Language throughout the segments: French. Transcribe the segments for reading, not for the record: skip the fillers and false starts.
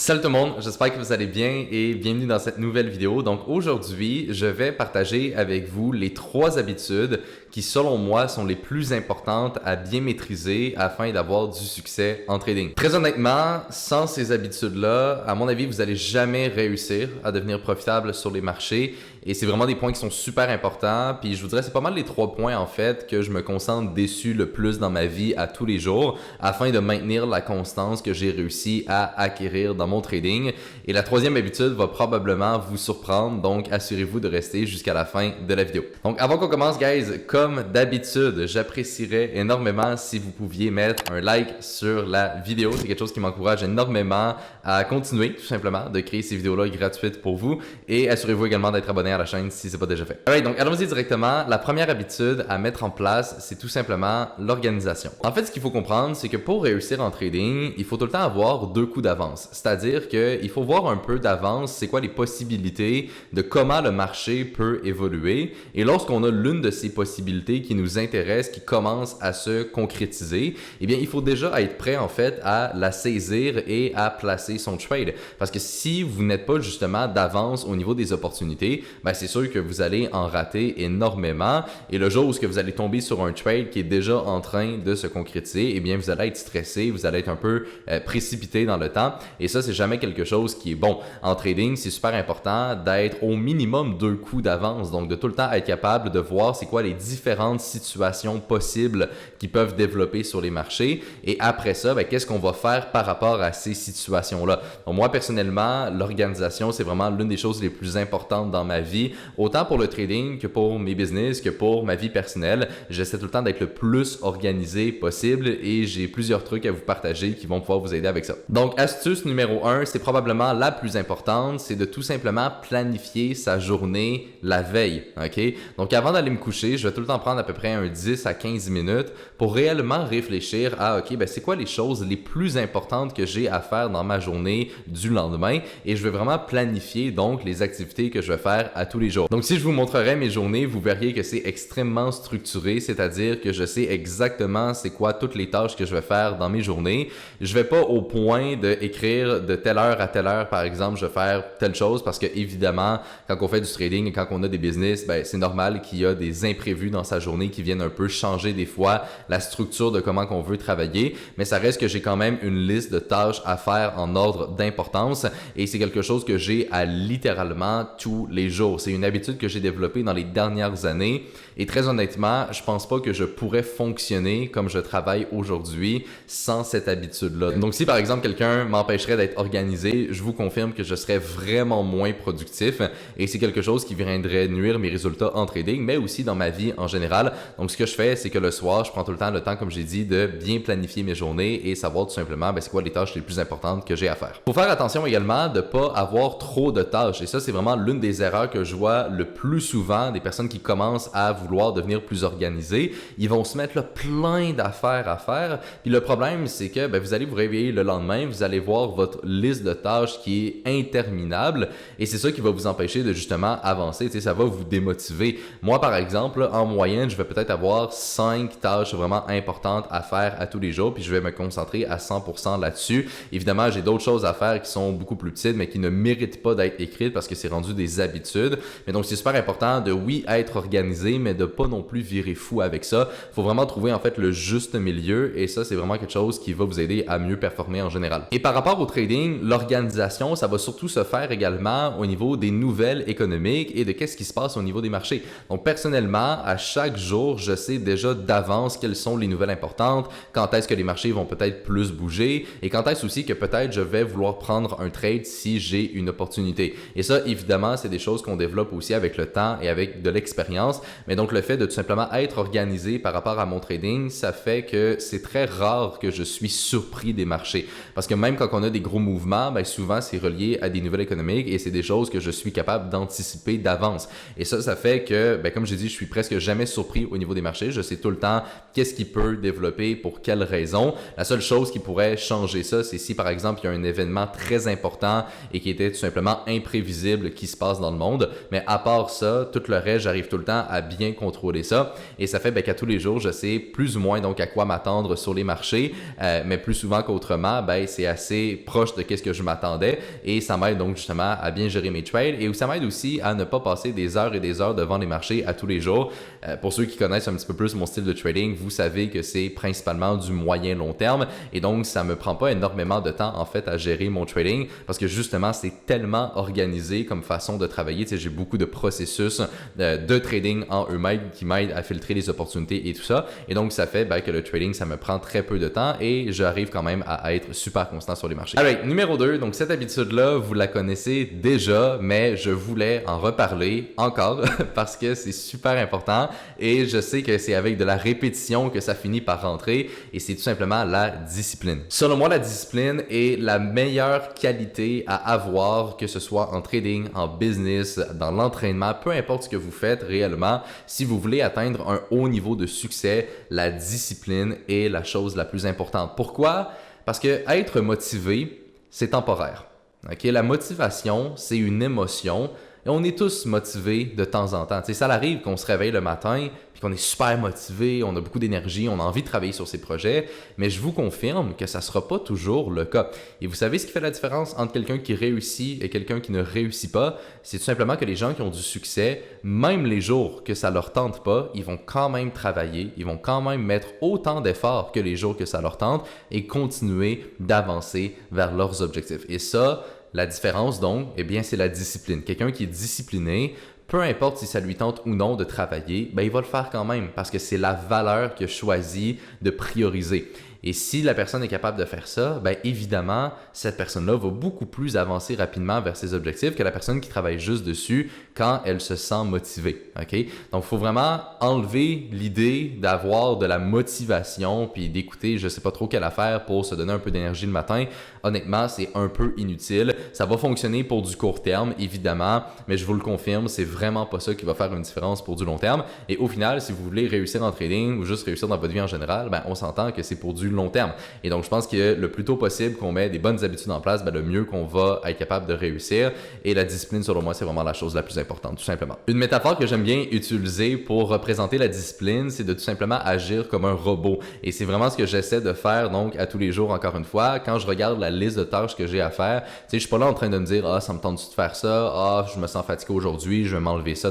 Salut tout le monde, j'espère que vous allez bien et bienvenue dans cette nouvelle vidéo. Donc aujourd'hui, je vais partager avec vous les 3 habitudes qui selon moi sont les plus importantes à bien maîtriser afin d'avoir du succès en trading. Très honnêtement, sans ces habitudes-là, à mon avis, vous n'allez jamais réussir à devenir profitable sur les marchés et c'est vraiment des points qui sont super importants. Puis je vous dirais, c'est pas mal les 3 points en fait que je me concentre dessus le plus dans ma vie à tous les jours afin de maintenir la constance que j'ai réussi à acquérir dans mon trading. Et la 3e habitude va probablement vous surprendre, donc assurez-vous de rester jusqu'à la fin de la vidéo. Donc avant qu'on commence, guys, comme d'habitude, j'apprécierais énormément si vous pouviez mettre un like sur la vidéo. C'est quelque chose qui m'encourage énormément à continuer, tout simplement, de créer ces vidéos-là gratuites pour vous. Et assurez-vous également d'être abonné à la chaîne si ce n'est pas déjà fait. Alright, donc allons-y directement. La première habitude à mettre en place, c'est tout simplement l'organisation. En fait, ce qu'il faut comprendre, c'est que pour réussir en trading, il faut tout le temps avoir 2 coups d'avance. C'est-à-dire qu'il faut voir un peu d'avance c'est quoi les possibilités de comment le marché peut évoluer. Et lorsqu'on a l'une de ces possibilités qui nous intéresse, qui commence à se concrétiser, eh bien, il faut déjà être prêt en fait à la saisir et à placer son trade. Parce que si vous n'êtes pas justement d'avance au niveau des opportunités, ben c'est sûr que vous allez en rater énormément. Et le jour où vous allez tomber sur un trade qui est déjà en train de se concrétiser, eh bien, vous allez être stressé, vous allez être un peu précipité dans le temps. Et ça, c'est jamais quelque chose qui est bon. En trading, c'est super important d'être au minimum 2 coups d'avance. Donc, de tout le temps être capable de voir c'est quoi les différentes situations possibles qui peuvent développer sur les marchés. Et après ça, ben, qu'est-ce qu'on va faire par rapport à ces situations-là? Donc, moi, personnellement, l'organisation, c'est vraiment l'une des choses les plus importantes dans ma vie, autant pour le trading que pour mes business, que pour ma vie personnelle. J'essaie tout le temps d'être le plus organisé possible et j'ai plusieurs trucs à vous partager qui vont pouvoir vous aider avec ça. Donc, astuce numéro 1, c'est probablement la plus importante, c'est de tout simplement planifier sa journée la veille. OK? Donc, avant d'aller me coucher, je vais tout le temps prendre à peu près un 10 à 15 minutes pour réellement réfléchir à, OK, ben c'est quoi les choses les plus importantes que j'ai à faire dans ma journée du lendemain et je vais vraiment planifier donc les activités que je vais faire à tous les jours. Donc, si je vous montrerais mes journées, vous verriez que c'est extrêmement structuré, c'est-à-dire que je sais exactement c'est quoi toutes les tâches que je vais faire dans mes journées. Je vais pas au point d'écrire de telle heure à telle heure, par exemple, je vais faire telle chose parce que évidemment, quand on fait du trading et quand on a des business, ben, c'est normal qu'il y a des imprévus dans sa journée qui viennent un peu changer des fois la structure de comment qu'on veut travailler, mais ça reste que j'ai quand même une liste de tâches à faire en ordre d'importance et c'est quelque chose que j'ai à littéralement tous les jours. C'est une habitude que j'ai développée dans les dernières années et très honnêtement, je pense pas que je pourrais fonctionner comme je travaille aujourd'hui sans cette habitude-là. Donc si par exemple quelqu'un m'empêcherait d'être organisé, je vous confirme que je serais vraiment moins productif et c'est quelque chose qui viendrait nuire mes résultats en trading, mais aussi dans ma vie en général. Donc ce que je fais, c'est que le soir, je prends tout le temps, comme j'ai dit, de bien planifier mes journées et savoir tout simplement c'est quoi les tâches les plus importantes que j'ai à faire. Faut faire attention également de pas avoir trop de tâches et ça c'est vraiment l'une des erreurs que je vois le plus souvent des personnes qui commencent à vouloir devenir plus organisées. Ils vont se mettre là plein d'affaires à faire. Puis le problème, c'est que vous allez vous réveiller le lendemain, vous allez voir votre liste de tâches qui est interminable et c'est ça qui va vous empêcher de justement avancer. Tu sais, ça va vous démotiver. Moi, par exemple, en moyenne, je vais peut-être avoir 5 tâches vraiment importantes à faire à tous les jours puis je vais me concentrer à 100% là-dessus. Évidemment, j'ai d'autres choses à faire qui sont beaucoup plus petites mais qui ne méritent pas d'être écrites parce que c'est rendu des habitudes. Mais donc, c'est super important de, oui, être organisé, mais de pas non plus virer fou avec ça. Faut vraiment trouver en fait le juste milieu et ça, c'est vraiment quelque chose qui va vous aider à mieux performer en général. Et par rapport au trading, l'organisation, ça va surtout se faire également au niveau des nouvelles économiques et de qu'est-ce qui se passe au niveau des marchés. Donc, personnellement, à chaque jour, je sais déjà d'avance quelles sont les nouvelles importantes, quand est-ce que les marchés vont peut-être plus bouger et quand est-ce aussi que peut-être je vais vouloir prendre un trade si j'ai une opportunité. Et ça, évidemment, c'est des choses qu'on développe aussi avec le temps et avec de l'expérience. Mais donc, le fait de tout simplement être organisé par rapport à mon trading, ça fait que c'est très rare que je suis surpris des marchés. Parce que même quand on a des gros mouvements, souvent, c'est relié à des nouvelles économiques et c'est des choses que je suis capable d'anticiper d'avance. Et ça fait que, comme j'ai dit, je suis presque jamais jamais surpris au niveau des marchés. Je sais tout le temps qu'est-ce qui peut développer, pour quelles raisons. La seule chose qui pourrait changer ça, c'est si par exemple il y a un événement très important et qui était tout simplement imprévisible qui se passe dans le monde. Mais à part ça, tout le reste, j'arrive tout le temps à bien contrôler ça. Et ça fait qu'à tous les jours, je sais plus ou moins donc à quoi m'attendre sur les marchés. Mais plus souvent qu'autrement, c'est assez proche de qu'est-ce que je m'attendais. Et ça m'aide donc justement à bien gérer mes trades. Et ça m'aide aussi à ne pas passer des heures et des heures devant les marchés à tous les jours. Pour ceux qui connaissent un petit peu plus mon style de trading, vous savez que c'est principalement du moyen long terme et donc ça me prend pas énormément de temps en fait à gérer mon trading parce que justement c'est tellement organisé comme façon de travailler. Tu sais, j'ai beaucoup de processus de trading en eux-mêmes qui m'aident à filtrer les opportunités et tout ça et donc ça fait que le trading ça me prend très peu de temps et j'arrive quand même à être super constant sur les marchés. Alright, numéro 2, donc cette habitude-là, vous la connaissez déjà, mais je voulais en reparler encore parce que c'est super important et je sais que c'est avec de la répétition que ça finit par rentrer et c'est tout simplement la discipline. Selon moi, la discipline est la meilleure qualité à avoir, que ce soit en trading, en business, dans l'entraînement, peu importe ce que vous faites réellement. Si vous voulez atteindre un haut niveau de succès, la discipline est la chose la plus importante. Pourquoi? Parce que être motivé, c'est temporaire. Okay? La motivation, c'est une émotion. Et on est tous motivés de temps en temps. Tu sais, ça arrive qu'on se réveille le matin puis qu'on est super motivé, on a beaucoup d'énergie, on a envie de travailler sur ses projets, mais je vous confirme que ça ne sera pas toujours le cas. Et vous savez ce qui fait la différence entre quelqu'un qui réussit et quelqu'un qui ne réussit pas? C'est tout simplement que les gens qui ont du succès, même les jours que ça leur tente pas, ils vont quand même travailler, ils vont quand même mettre autant d'efforts que les jours que ça leur tente et continuer d'avancer vers leurs objectifs. Et ça, la différence donc, c'est la discipline. Quelqu'un qui est discipliné, peu importe si ça lui tente ou non de travailler, il va le faire quand même parce que c'est la valeur qu'il a choisi de prioriser. Et si la personne est capable de faire ça, évidemment, cette personne-là va beaucoup plus avancer rapidement vers ses objectifs que la personne qui travaille juste dessus quand elle se sent motivée. Okay? Donc, il faut vraiment enlever l'idée d'avoir de la motivation puis d'écouter je ne sais pas trop quelle affaire pour se donner un peu d'énergie le matin. Honnêtement, c'est un peu inutile. Ça va fonctionner pour du court terme, évidemment, mais je vous le confirme, c'est vraiment pas ça qui va faire une différence pour du long terme. Et au final, si vous voulez réussir en trading ou juste réussir dans votre vie en général, on s'entend que c'est pour du long terme. Et donc, je pense que le plus tôt possible qu'on met des bonnes habitudes en place, le mieux qu'on va être capable de réussir. Et la discipline, selon moi, c'est vraiment la chose la plus importante, tout simplement. Une métaphore que j'aime bien utiliser pour représenter la discipline, c'est de tout simplement agir comme un robot. Et c'est vraiment ce que j'essaie de faire, donc, à tous les jours, encore une fois. Quand je regarde la liste de tâches que j'ai à faire, tu sais, je suis pas là en train de me dire, ça me tente de faire ça, je me sens fatigué aujourd'hui, je vais m'enlever ça,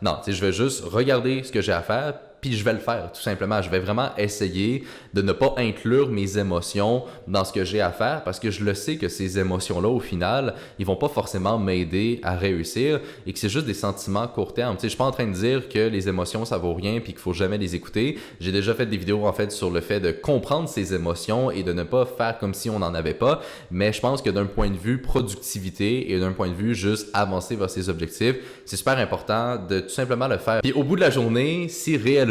Non, tu sais, je vais juste regarder ce que j'ai à faire, puis je vais le faire, tout simplement. Je vais vraiment essayer de ne pas inclure mes émotions dans ce que j'ai à faire parce que je le sais que ces émotions-là, au final, ils vont pas forcément m'aider à réussir et que c'est juste des sentiments court terme. Tu sais, je suis pas en train de dire que les émotions, ça vaut rien puis qu'il faut jamais les écouter. J'ai déjà fait des vidéos, en fait, sur le fait de comprendre ces émotions et de ne pas faire comme si on n'en avait pas. Mais je pense que d'un point de vue productivité et d'un point de vue juste avancer vers ses objectifs, c'est super important de tout simplement le faire. Puis au bout de la journée, si réellement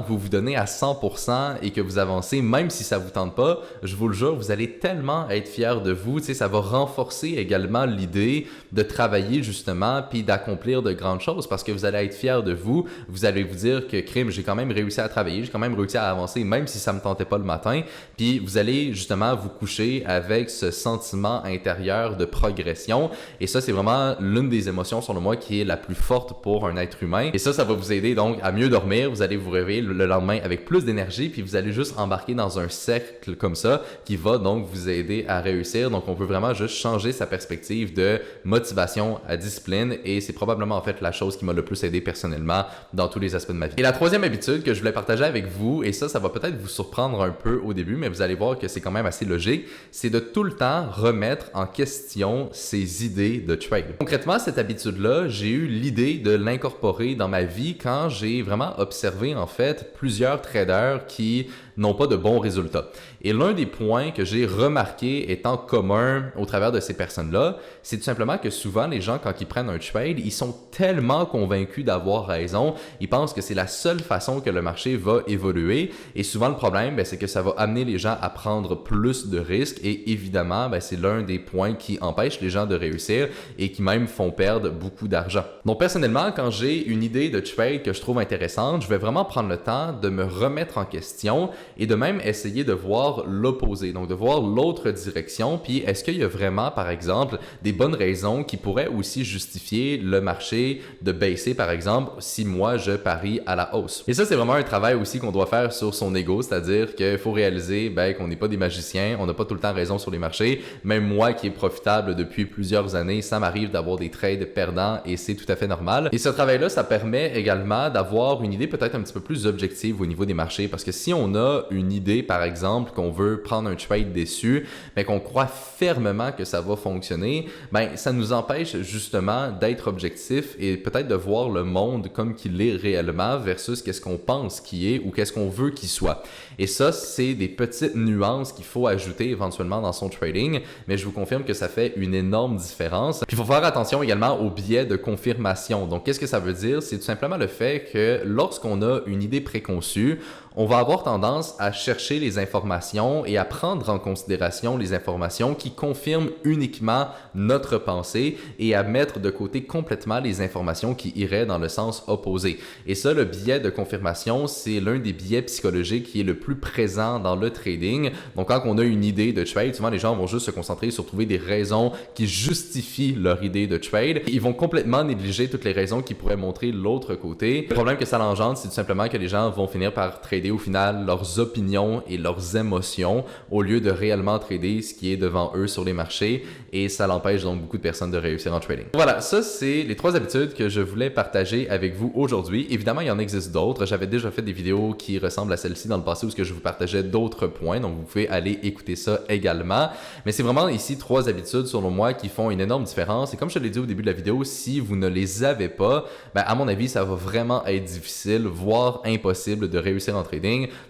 vous vous donnez à 100% et que vous avancez, même si ça vous tente pas, je vous le jure, vous allez tellement être fiers de vous. Tu sais, ça va renforcer également l'idée de travailler justement puis d'accomplir de grandes choses parce que vous allez être fiers de vous. Vous allez vous dire que crime, j'ai quand même réussi à travailler, j'ai quand même réussi à avancer, même si ça me tentait pas le matin. Puis vous allez justement vous coucher avec ce sentiment intérieur de progression. Et ça, c'est vraiment l'une des émotions, selon moi, qui est la plus forte pour un être humain. Et ça va vous aider donc à mieux dormir. Vous allez vous réveiller le lendemain avec plus d'énergie, puis vous allez juste embarquer dans un cercle comme ça qui va donc vous aider à réussir. Donc, on peut vraiment juste changer sa perspective de motivation à discipline et c'est probablement en fait la chose qui m'a le plus aidé personnellement dans tous les aspects de ma vie. Et la troisième habitude que je voulais partager avec vous, et ça va peut-être vous surprendre un peu au début, mais vous allez voir que c'est quand même assez logique, c'est de tout le temps remettre en question ses idées de trade. Concrètement, cette habitude-là, j'ai eu l'idée de l'incorporer dans ma vie quand j'ai vraiment observé en fait plusieurs traders qui n'ont pas de bons résultats. Et l'un des points que j'ai remarqué étant commun au travers de ces personnes-là, c'est tout simplement que souvent les gens, quand ils prennent un trade, ils sont tellement convaincus d'avoir raison, ils pensent que c'est la seule façon que le marché va évoluer. Et souvent le problème, c'est que ça va amener les gens à prendre plus de risques et évidemment, c'est l'un des points qui empêche les gens de réussir et qui même font perdre beaucoup d'argent. Donc personnellement, quand j'ai une idée de trade que je trouve intéressante, je vais vraiment prendre le temps de me remettre en question et de même essayer de voir l'opposé, donc de voir l'autre direction, puis est-ce qu'il y a vraiment, par exemple, des bonnes raisons qui pourraient aussi justifier le marché de baisser, par exemple, si moi je parie à la hausse. Et ça, c'est vraiment un travail aussi qu'on doit faire sur son ego, c'est-à-dire qu'il faut réaliser qu'on n'est pas des magiciens, on n'a pas tout le temps raison sur les marchés. Même moi qui est profitable depuis plusieurs années, ça m'arrive d'avoir des trades perdants et c'est tout à fait normal. Et ce travail-là, ça permet également d'avoir une idée peut-être un petit peu plus objective au niveau des marchés, parce que si on a une idée, par exemple, qu'on veut prendre un trade dessus, mais qu'on croit fermement que ça va fonctionner, ça nous empêche justement d'être objectif et peut-être de voir le monde comme qu'il est réellement versus qu'est-ce qu'on pense qu'il est ou qu'est-ce qu'on veut qu'il soit. Et ça, c'est des petites nuances qu'il faut ajouter éventuellement dans son trading, mais je vous confirme que ça fait une énorme différence. Puis il faut faire attention également au biais de confirmation. Donc qu'est-ce que ça veut dire? C'est tout simplement le fait que lorsqu'on a une idée préconçue, on va avoir tendance à chercher les informations et à prendre en considération les informations qui confirment uniquement notre pensée et à mettre de côté complètement les informations qui iraient dans le sens opposé. Et ça, le biais de confirmation, c'est l'un des biais psychologiques qui est le plus présent dans le trading. Donc quand on a une idée de trade, souvent les gens vont juste se concentrer sur trouver des raisons qui justifient leur idée de trade. Ils vont complètement négliger toutes les raisons qui pourraient montrer l'autre côté. Le problème que ça engendre, c'est tout simplement que les gens vont finir par trader au final leurs opinions et leurs émotions au lieu de réellement trader ce qui est devant eux sur les marchés et ça l'empêche donc beaucoup de personnes de réussir en trading. Voilà, ça c'est les 3 habitudes que je voulais partager avec vous aujourd'hui. Évidemment, il y en existe d'autres. J'avais déjà fait des vidéos qui ressemblent à celle-ci dans le passé où je vous partageais d'autres points, donc vous pouvez aller écouter ça également. Mais c'est vraiment ici 3 habitudes selon moi qui font une énorme différence et comme je te l'ai dit au début de la vidéo, si vous ne les avez pas, à mon avis, ça va vraiment être difficile, voire impossible de réussir en trading.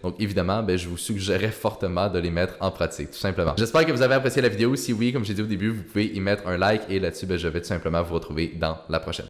Donc évidemment, je vous suggérerais fortement de les mettre en pratique, tout simplement. J'espère que vous avez apprécié la vidéo. Si oui, comme j'ai dit au début, vous pouvez y mettre un like et là-dessus, je vais tout simplement vous retrouver dans la prochaine.